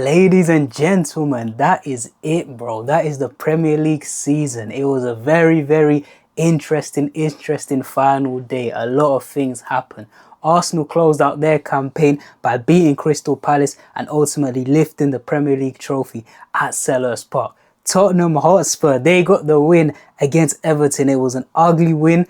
Ladies and gentlemen, that is it, bro. That is the Premier League season. It was a very, very interesting final day. A lot of things happened. Arsenal closed out their campaign by beating Crystal Palace and ultimately lifting the Premier League trophy at Selhurst Park. Tottenham Hotspur, they got the win against Everton. It was an ugly win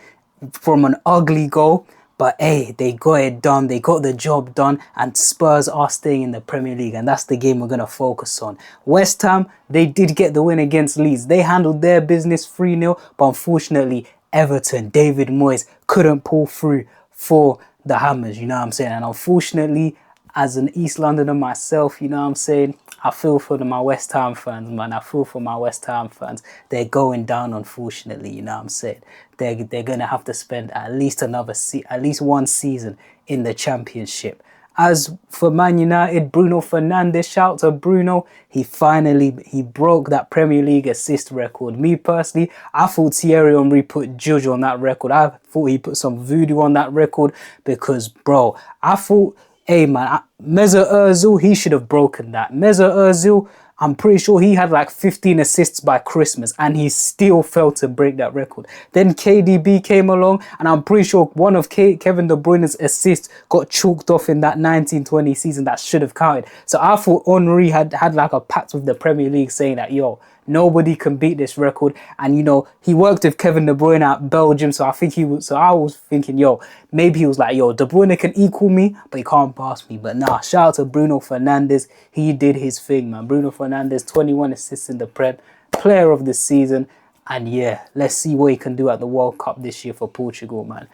from an ugly goal. But hey, they got it done. They got the job done. And Spurs are staying in the Premier League. And that's the game we're going to focus on. West Ham, they did get the win against Leeds. They handled their business 3-0. But unfortunately, Everton, David Moyes, couldn't pull through for the Hammers. You know what I'm saying? And unfortunately, as an East Londoner myself, you know what I'm saying? I feel for my West Ham fans, man. I feel for my West Ham fans. They're going down, unfortunately, you know what I'm saying? They're going to have to spend at least one season in the Championship. As for Man United, Bruno Fernandes, shout to Bruno. He broke that Premier League assist record. Me personally, I thought Thierry Henry put juju on that record. I thought he put some voodoo on that record because, bro, I thought... Hey man, Mesut Ozil, he should have broken that. Mesut Ozil, I'm pretty sure he had like 15 assists by Christmas and he still failed to break that record. Then KDB came along and I'm pretty sure one of Kevin De Bruyne's assists got chalked off in that 1920 season that should have counted. So I thought Henry had like a pact with the Premier League saying that, yo, nobody can beat this record. And, you know, he worked with Kevin De Bruyne at Belgium. So I was thinking, yo, maybe he was like, yo, De Bruyne can equal me, but he can't pass me. But nah, shout out to Bruno Fernandes. He did his thing, man. Bruno Fernandes, 21 assists in the Prem, player of the season. And yeah, let's see what he can do at the World Cup this year for Portugal, man.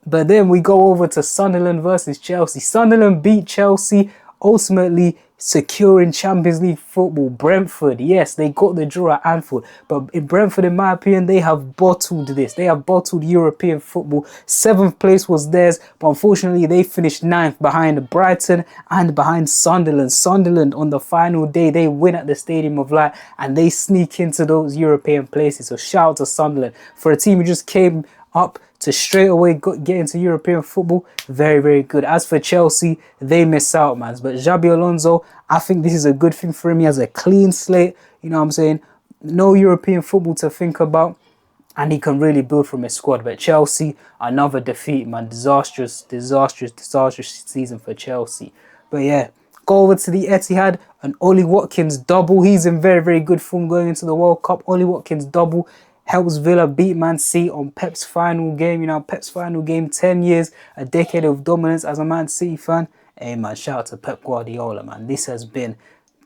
But then we go over to Sunderland versus Chelsea. Sunderland beat Chelsea, ultimately securing Champions League football. Brentford, yes, they got the draw at Anfield. But in Brentford, in my opinion, they have bottled this. They have bottled European football. 7th place was theirs. But unfortunately, they finished 9th behind Brighton and behind Sunderland. Sunderland, on the final day, they win at the Stadium of Light and they sneak into those European places. So shout out to Sunderland. For a team who just came up to straight away get into European football, very, very good. As for Chelsea, they miss out, man. But Xabi Alonso, I think this is a good thing for him. He has a clean slate, you know what I'm saying? No European football to think about, and he can really build from his squad. But Chelsea, another defeat, man. Disastrous season for Chelsea. But yeah, go over to the Etihad, and Ollie Watkins double. He's in very, very good form going into the World Cup. Ollie Watkins double helps Villa beat Man City on Pep's final game. You know, Pep's final game, 10 years, a decade of dominance as a Man City fan. Hey, man, shout out to Pep Guardiola, man. This has been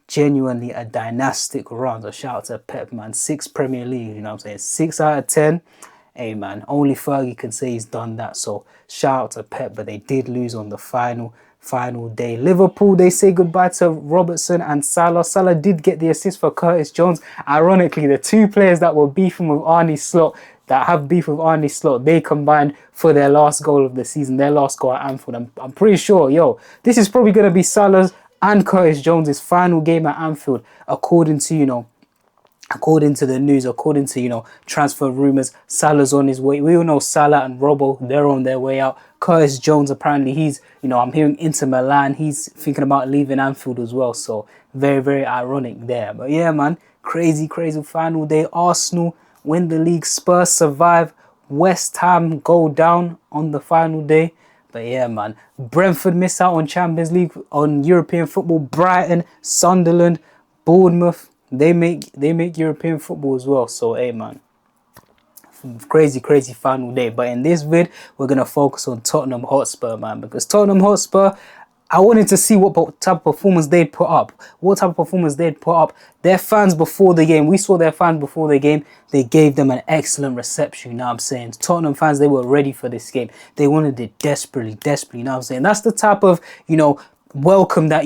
genuinely a dynastic run. So shout out to Pep, man. 6 Premier League, you know what I'm saying? 6 out of 10. Hey, man, only Fergie can say he's done that. So shout out to Pep, but they did lose on the final day. Liverpool, they say goodbye to Robertson and Salah. Salah did get the assist for Curtis Jones. Ironically, the 2 players that were beefing with Arne Slot, they combined for their last goal of the season, their last goal at Anfield. I'm pretty sure, yo, this is probably going to be Salah's and Curtis Jones' final game at Anfield, according to the news, according to, transfer rumours. Salah's on his way. We all know Salah and Robbo, they're on their way out. Curtis Jones, apparently he's, I'm hearing Inter Milan, he's thinking about leaving Anfield as well. So very, very ironic there. But yeah, man, crazy final day. Arsenal win the league, Spurs survive, West Ham go down on the final day. But yeah, man, Brentford miss out on Champions League, on European football. Brighton, Sunderland, Bournemouth, they make European football as well. So hey, man, crazy final day. But in this vid, we're gonna focus on Tottenham Hotspur, man, because Tottenham Hotspur, I wanted to see what type of performance they'd put up. Their fans before the game, we saw their fans before the game. They gave them an excellent reception, you know what I'm saying? Tottenham fans, they were ready for this game. They wanted it desperately, you know what I'm saying? That's the type of, welcome that,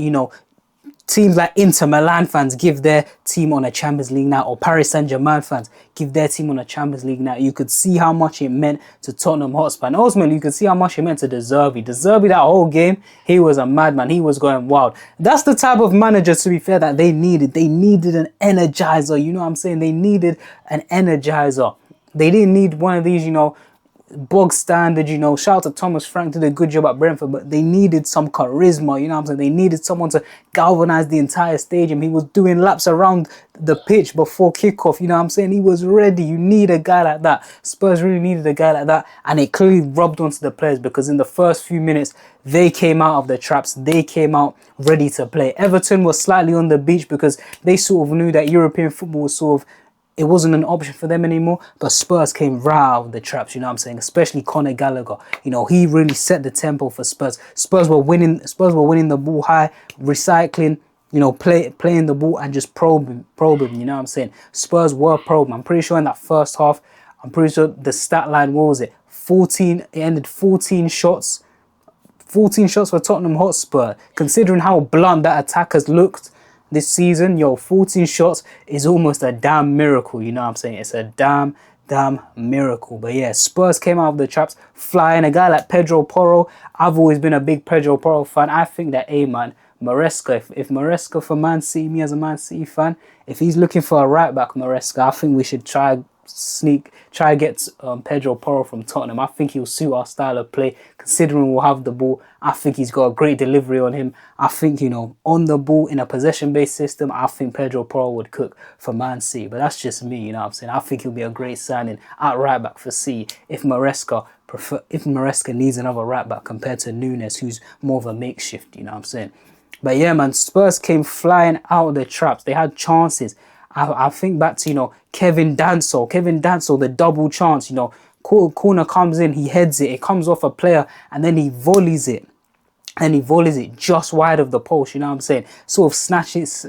teams like Inter Milan fans give their team on a Champions League night, or Paris Saint-Germain fans give their team on a Champions League night. You could see how much it meant to Tottenham Hotspur. And ultimately, you could see how much it meant to De Zerbi. De Zerbi, that whole game, he was a madman. He was going wild. That's the type of manager, to be fair, that they needed. They needed an energizer. You know what I'm saying? They needed an energizer. They didn't need one of these, bog standard, you know. Shout out to Thomas Frank, did a good job at Brentford, but they needed some charisma, you know what I'm saying? They needed someone to galvanize the entire stadium. He was doing laps around the pitch before kickoff, you know what I'm saying? He was ready. You need a guy like that. Spurs really needed a guy like that, and it clearly rubbed onto the players, because in the first few minutes, they came out of the traps. They came out ready to play. Everton was slightly on the beach because they sort of knew that European football was sort of, it wasn't an option for them anymore, but Spurs came right out of the traps, you know what I'm saying? Especially Conor Gallagher. You know, he really set the tempo for Spurs. Spurs were winning the ball high, recycling, you know, playing the ball and just probing, you know what I'm saying? Spurs were probing. I'm pretty sure in that first half, I'm pretty sure the stat line, what was it? 14, it ended 14 shots. 14 shots for Tottenham Hotspur. Considering how blunt that attack has looked this season, yo, 14 shots is almost a damn miracle, you know what I'm saying? It's a damn miracle. But yeah, Spurs came out of the traps flying. A guy like Pedro Porro, I've always been a big Pedro Porro fan. I think that, hey man, Maresca, if Maresca for Man City, me as a Man City fan, if he's looking for a right back, Maresca, I think we should try get Pedro Porro from Tottenham. I think he'll suit our style of play, considering we'll have the ball. I think he's got a great delivery on him. I think, you know, on the ball in a possession-based system, I think Pedro Porro would cook for Man City. But that's just me, you know what I'm saying? I think he'll be a great signing at right back for City if Maresca needs another right back compared to Nunes, who's more of a makeshift, you know what I'm saying? But yeah, man, Spurs came flying out of the traps. They had chances. I think back to, you know, Kevin Danso, the double chance, you know, corner comes in, he heads it, it comes off a player, and then he volleys it. And he volleys it just wide of the post, you know what I'm saying? Sort of snatches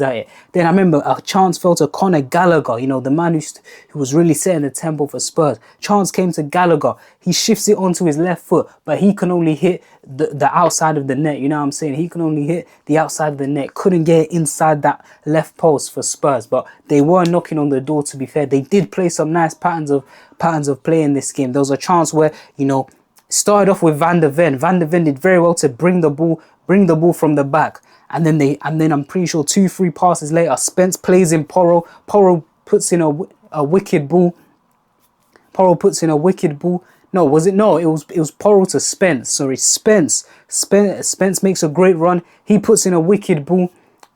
at it. Then I remember a chance fell to Conor Gallagher, you know, the man who was really setting the tempo for Spurs. Chance came to Gallagher. He shifts it onto his left foot, but he can only hit the outside of the net, you know what I'm saying? He can only hit the outside of the net. Couldn't get inside that left post for Spurs, but they were knocking on the door, to be fair. They did play some nice patterns of play in this game. There was a chance where, you know, started off with Van de Ven. Van de Ven did very well to bring the ball from the back. And then I'm pretty sure 2-3 passes later, Spence plays in Porro. Porro puts in a wicked ball. Porro puts in a wicked ball. No, was it? No, it was Porro to Spence. Sorry, Spence makes a great run. He puts in a wicked ball.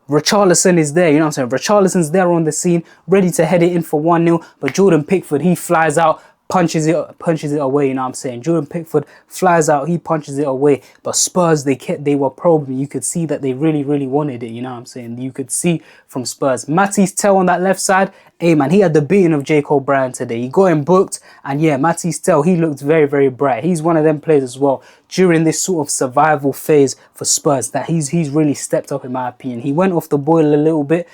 Richarlison is there, you know what I'm saying? Richarlison's there on the scene, ready to head it in for 1-0. But Jordan Pickford, he flies out, punches it away, you know what I'm saying? Jordan Pickford flies out, he punches it away. But Spurs, they were probing. You could see that they really wanted it, you know what I'm saying? You could see from Spurs. Matisse Tell on that left side, hey man, he had the beating of Jake O'Brien today. He got him booked, and yeah, Matisse Tell, he looked very bright. He's one of them players as well during this sort of survival phase for Spurs that he's really stepped up, in my opinion. He went off the boil a little bit,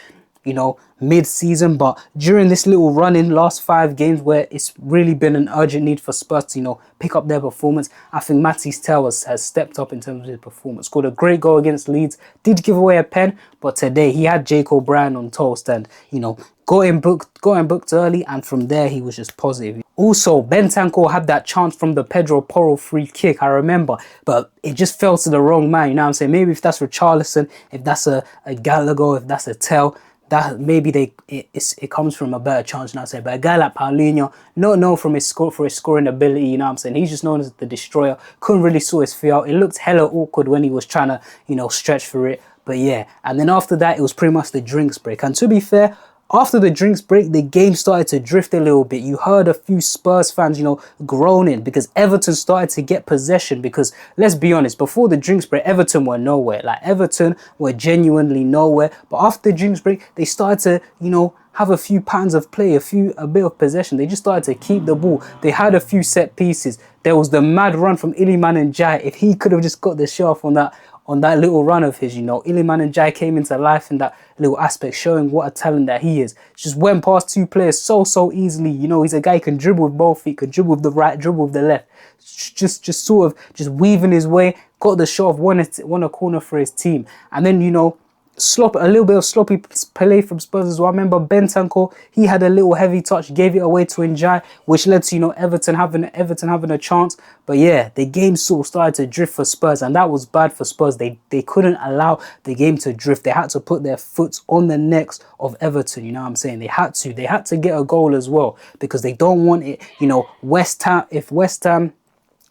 you know, mid-season, but during this little run in last 5 games where it's really been an urgent need for Spurs to, you know, pick up their performance, I think Matisse Tell has stepped up in terms of his performance. Scored a great goal against Leeds, did give away a pen, but today he had Jake O'Brien on toast and, you know, got him booked early, and from there he was just positive. Also, Bentancur had that chance from the Pedro Porro free kick, I remember, but it just fell to the wrong man, you know what I'm saying? Maybe if that's Richarlison, if that's a Gallagher, if that's a Tell, that maybe it comes from a better chance, you know what I'm saying? But a guy like Paulinho, not known for his scoring ability, you know what I'm saying? He's just known as the destroyer. Couldn't really sort his feet out. It looked hella awkward when he was trying to, you know, stretch for it. But yeah, and then after that, it was pretty much the drinks break. And to be fair, after the drinks break, the game started to drift a little bit. You heard a few Spurs fans, you know, groaning because Everton started to get possession. Because let's be honest, before the drinks break, Everton were nowhere. Like, Everton were genuinely nowhere. But after the drinks break, they started to, you know, have a few patterns of play, a bit of possession. They just started to keep the ball. They had a few set pieces. There was the mad run from Iliman Ndiaye. If he could have just got the shot on that little run of his, you know, Iliman Ndiaye came into life in that little aspect, showing what a talent that he is. Just went past 2 players so easily. You know, he's a guy who can dribble with both feet, can dribble with the right, dribble with the left. Just weaving his way, got the shot, won a corner for his team. And then, you know, a little bit of sloppy play from Spurs as well. I remember Bentancur, he had a little heavy touch, gave it away to Njai, which led to, you know, Everton having a chance. But yeah, the game sort of started to drift for Spurs, and that was bad for Spurs. They couldn't allow the game to drift. They had to put their foot on the necks of Everton, you know what I'm saying? They had to get a goal as well, because they don't want it, you know, if West Ham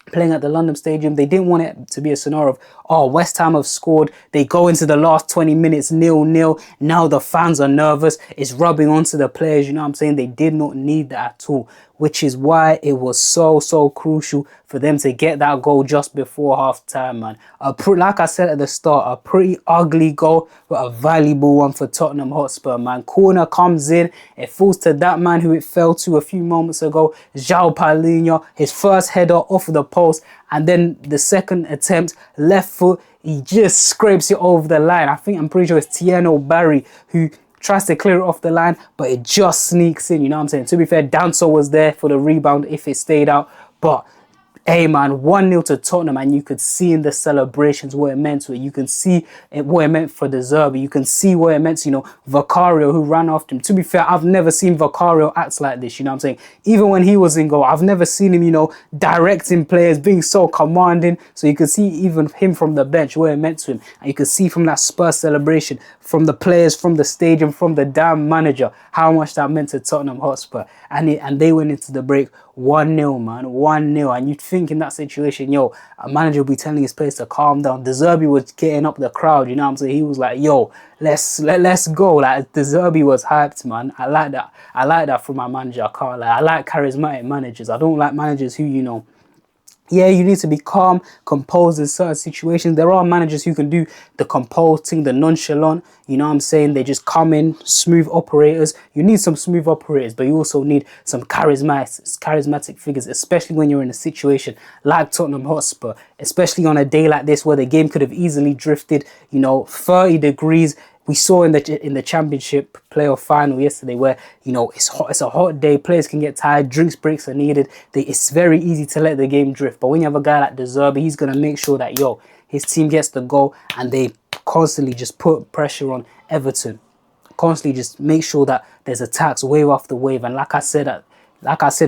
playing at the London Stadium, they didn't want it to be a scenario of, oh, West Ham have scored, they go into the last 20 minutes 0-0, now the fans are nervous, it's rubbing onto the players, you know what I'm saying? They did not need that at all, which is why it was so crucial for them to get that goal just before half time, man. Like I said at the start, a pretty ugly goal, but a valuable one for Tottenham Hotspur, man. Corner comes in, it falls to that man who it fell to a few moments ago, João Paulinho, his first header off of the post, and then the second attempt, left foot, he just scrapes it over the line. I'm pretty sure it's Tieno Barry who tries to clear it off the line, but it just sneaks in, you know what I'm saying? To be fair, Danso was there for the rebound if it stayed out, but hey man, 1-0 to Tottenham, and you could see in the celebrations what it meant to it. You can see what it meant for De Zerbi. You can see what it meant to, you know, Vicario, who ran after him. To be fair, I've never seen Vicario act like this, you know what I'm saying? Even when he was in goal, I've never seen him, you know, directing players, being so commanding. So you could see even him from the bench what it meant to him. And you could see from that Spurs celebration, from the players, from the stadium, from the damn manager, how much that meant to Tottenham Hotspur. And they went into the break 1-0, man, 1-0. And you'd think in that situation, yo, a manager would be telling his players to calm down. De Zerbi was getting up the crowd, you know what I'm saying? He was like, yo, let's go. Like, De Zerbi was hyped, man. I like that. I like that from my manager. I can't lie. I like charismatic managers. I don't like managers who, you know, yeah, you need to be calm, composed in certain situations. There are managers who can do the composing, the nonchalant, you know what I'm saying? They just come in, smooth operators. You need some smooth operators, but you also need some charismatic figures, especially when you're in a situation like Tottenham Hotspur, especially on a day like this where the game could have easily drifted, you know, 30 degrees. We saw in the championship playoff final yesterday where, you know, it's hot, it's a hot day, players can get tired, drinks breaks are needed. It's very easy to let the game drift. But when you have a guy like De Zerbi, he's going to make sure that, yo, his team gets the goal, and they constantly just put pressure on Everton. Constantly just make sure that there's attacks wave after wave. And like I said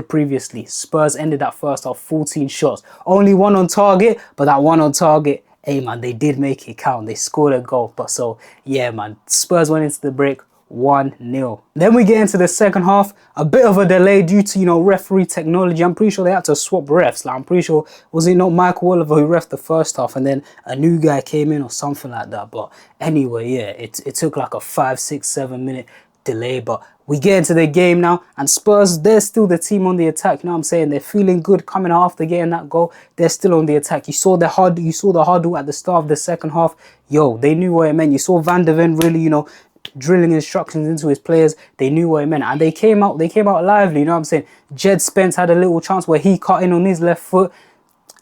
previously, Spurs ended that first half 14 shots. Only one on target, but that one on target, hey man, they did make it count. They scored a goal. But so, yeah man, Spurs went into the break 1-0. Then we get into the second half. A bit of a delay due to, you know, referee technology. I'm pretty sure they had to swap refs. Like, I'm pretty sure, was it not Michael Oliver who refed the first half and then a new guy came in or something like that? But anyway, yeah, it took like a 5, 6, 7 minute delay. But we get into the game now, and Spurs, they're still the team on the attack, you know what I'm saying? They're feeling good coming after getting that goal. They're still on the attack. You saw the huddle at the start of the second half. Yo, they knew what it meant. You saw Van de Ven really, you know, drilling instructions into his players. They knew what it meant, and they came out lively, you know what I'm saying? Jed Spence had a little chance where he cut in on his left foot,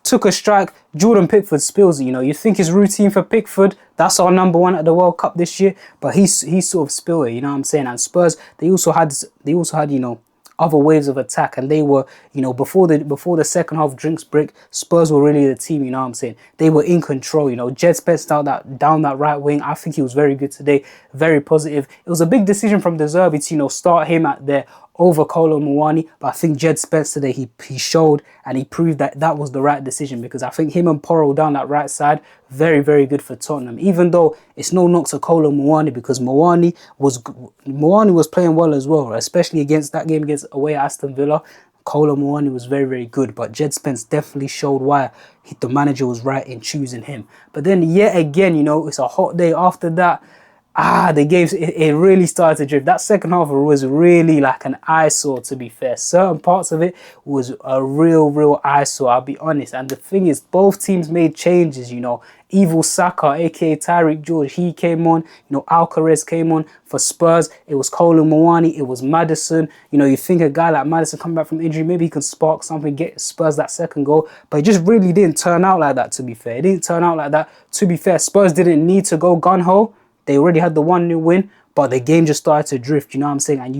took a strike. Jordan Pickford spills it, you know. You think it's routine for Pickford. That's our number one at the World Cup this year, but he sort of spilled it, you know what I'm saying? And Spurs, they also had, you know, other waves of attack, and they were, you know, before the second half drinks break, Spurs were really the team, you know what I'm saying? They were in control, you know. Jed Spence down that right wing. I think he was very good today, very positive. It was a big decision from De Zerbi to, you know, start him at there over Kolo Muani, but I think Jed Spence today, he showed and he proved that that was the right decision, because I think him and Porro down that right side, very, very good for Tottenham. Even though it's no knock to Kolo Muani, because Muani was playing well as well, especially against that game against away at Aston Villa. Kolo Muani was very, very good, but Jed Spence definitely showed why the manager was right in choosing him. But then yet again, you know, it's a hot day after that. The games, it really started to drift. That second half was really like an eyesore, to be fair. Certain parts of it was a real eyesore, I'll be honest. And the thing is, both teams made changes, you know. Evil Saka, aka Tyreek George, he came on. You know, Alcaraz came on. For Spurs, it was Kolo Muani, it was Maddison. You know, you think a guy like Maddison coming back from injury, maybe he can spark something, get Spurs that second goal. But it just really didn't turn out like that, to be fair. It didn't turn out like that. To be fair, Spurs didn't need to go gun-ho. They already had the 1-0 win, but the game just started to drift, you know what I'm saying? And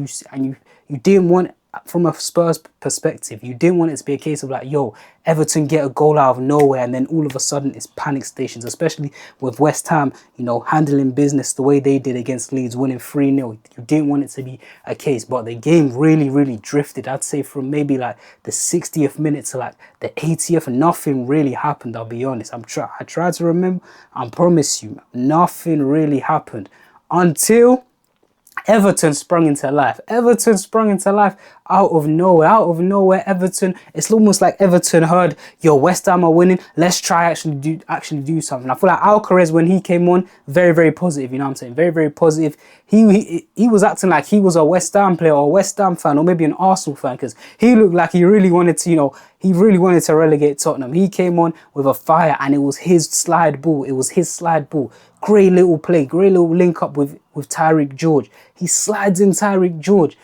you didn't want from a Spurs perspective, you didn't want it to be a case of like, yo, Everton get a goal out of nowhere and then all of a sudden it's panic stations, especially with West Ham, you know, handling business the way they did against Leeds, winning 3-0. You didn't want it to be a case, but the game really, really drifted. I'd say from maybe like the 60th minute to like the 80th, nothing really happened, I'll be honest. I tried to remember, I promise you, nothing really happened until Everton sprung into life. Everton sprung into life out of nowhere. Out of nowhere, Everton. It's almost like Everton heard, yo, West Ham are winning. Let's try actually do something. I feel like Alcaraz, when he came on, very, very positive. You know what I'm saying? Very, very positive. He was acting like he was a West Ham player or a West Ham fan or maybe an Arsenal fan, because he looked like he really wanted to, you know, he really wanted to relegate Tottenham. He came on with a fire and it was his slide ball. It was his slide ball. Great little play, great little link up with Tyreek George. He slides in Tyreek George.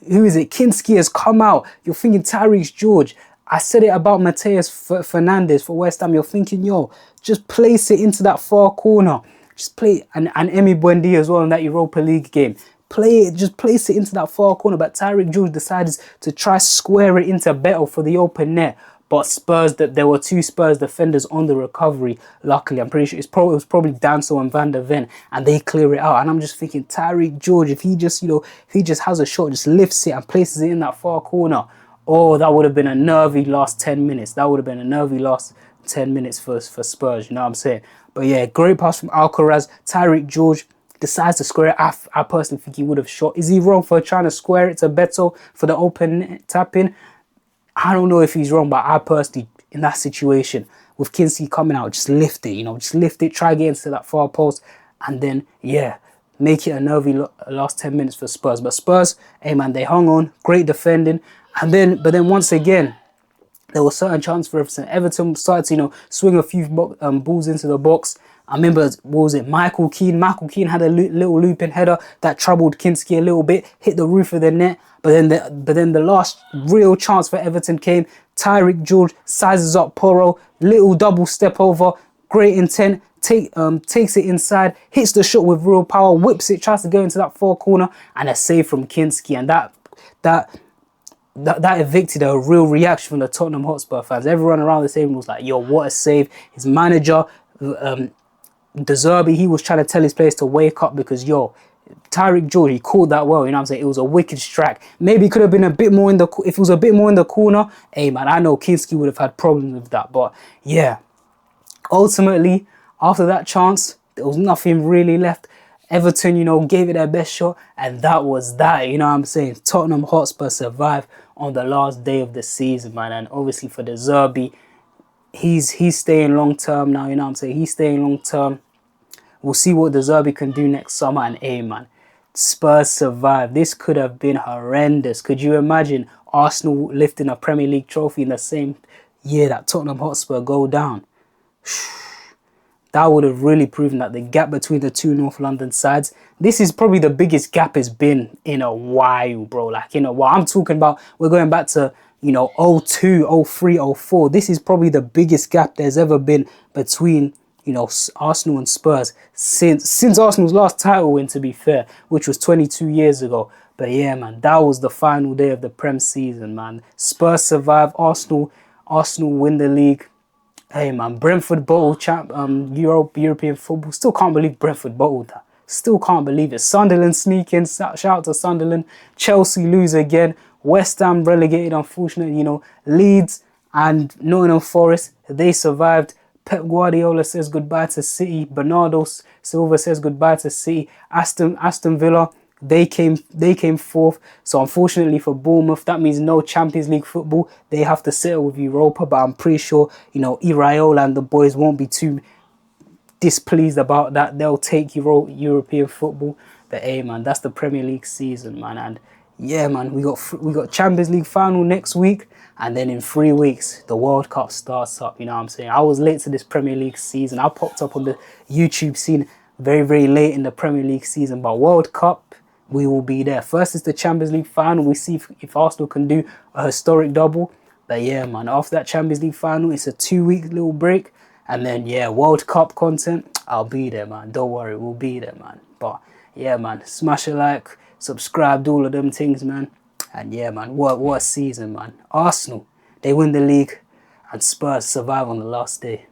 Who is it? Kinski has come out. You're thinking Tyreek George. I said it about Mateus Fernandes for West Ham. You're thinking, yo, just place it into that far corner. Just play, and Emi Buendia as well in that Europa League game. Play it, just place it into that far corner. But Tyreek George decided to try square it into Beto for the open net. But Spurs, that there were two Spurs defenders on the recovery. Luckily, I'm pretty sure it was probably Danso and Van der Ven, and they clear it out. And I'm just thinking, Tyreek George, if he just, you know, if he just has a shot, just lifts it and places it in that far corner, oh, that would have been a nervy last 10 minutes. That would have been a nervy last 10 minutes for Spurs. You know what I'm saying? But yeah, great pass from Alcaraz. Tyreek George decides to square it. I personally think he would have shot. Is he wrong for trying to square it to Beto for the open tap-in? I don't know if he's wrong, but I personally, in that situation, with Kinski coming out, just lift it, you know, just lift it, try getting to that far post, and then, yeah, make it a nervy last 10 minutes for Spurs. But Spurs, hey man, they hung on, great defending, but then once again, there was certain chance for Everton. Everton started to, you know, swing a few balls into the box. I remember, what was it, Michael Keane? Michael Keane had a little looping header that troubled Kinski a little bit, hit the roof of the net. But then the last real chance for Everton came. Tyreek George sizes up Porro, little double step over, great intent, takes it inside, hits the shot with real power, whips it, tries to go into that far corner, and a save from Kinski. And that evicted a real reaction from the Tottenham Hotspur fans. Everyone around the stadium was like, yo, what a save. His manager, De Zerbi, he was trying to tell his players to wake up because, yo, Tyreek George, he called that well, you know what I'm saying? It was a wicked strike. Maybe it could have been a bit more if it was a bit more in the corner, hey man, I know Kinski would have had problems with that. But yeah, ultimately, after that chance, there was nothing really left. Everton, you know, gave it their best shot, and that was that, you know what I'm saying? Tottenham Hotspur survived on the last day of the season, man. And obviously for De Zerbi, he's staying long term now, you know what I'm saying? He's staying long term. We'll see what De Zerbi can do next summer. And hey, man, Spurs survived. This could have been horrendous. Could you imagine Arsenal lifting a Premier League trophy in the same year that Tottenham Hotspur go down? That would have really proven that the gap between the two North London sides, this is probably the biggest gap it's been in a while, bro. Like, in a while. I'm talking about, we're going back to, you know, 02, 03, 04. This is probably the biggest gap there's ever been between, you know, Arsenal and Spurs since Arsenal's last title win, to be fair, which was 22 years ago. But yeah, man, that was the final day of the Prem season, man. Spurs survive, Arsenal win the league. Hey, man, Brentford bottled European football. Still can't believe Brentford bottled that. Still can't believe it. Sunderland sneak in. Shout out to Sunderland. Chelsea lose again. West Ham relegated, unfortunately. You know, Leeds and Nottingham Forest, they survived. Pep Guardiola says goodbye to City. Bernardo Silva says goodbye to City. Aston Villa, they came fourth. So unfortunately for Bournemouth, that means no Champions League football. They have to settle with Europa. But I'm pretty sure, you know, Iraola and the boys won't be too displeased about that. They'll take European football. But hey, man, that's the Premier League season, man. And yeah, man, we got Champions League final next week. And then in 3 weeks, the World Cup starts up, you know what I'm saying? I was late to this Premier League season. I popped up on the YouTube scene very, very late in the Premier League season. But World Cup, we will be there. First is the Champions League final. We see if Arsenal can do a historic double. But yeah, man, after that Champions League final, it's a 2-week little break. And then, yeah, World Cup content, I'll be there, man. Don't worry, we'll be there, man. But yeah, man, smash a like, subscribe, do all of them things, man. And yeah, man, what a season, man. Arsenal, they win the league, and Spurs survive on the last day.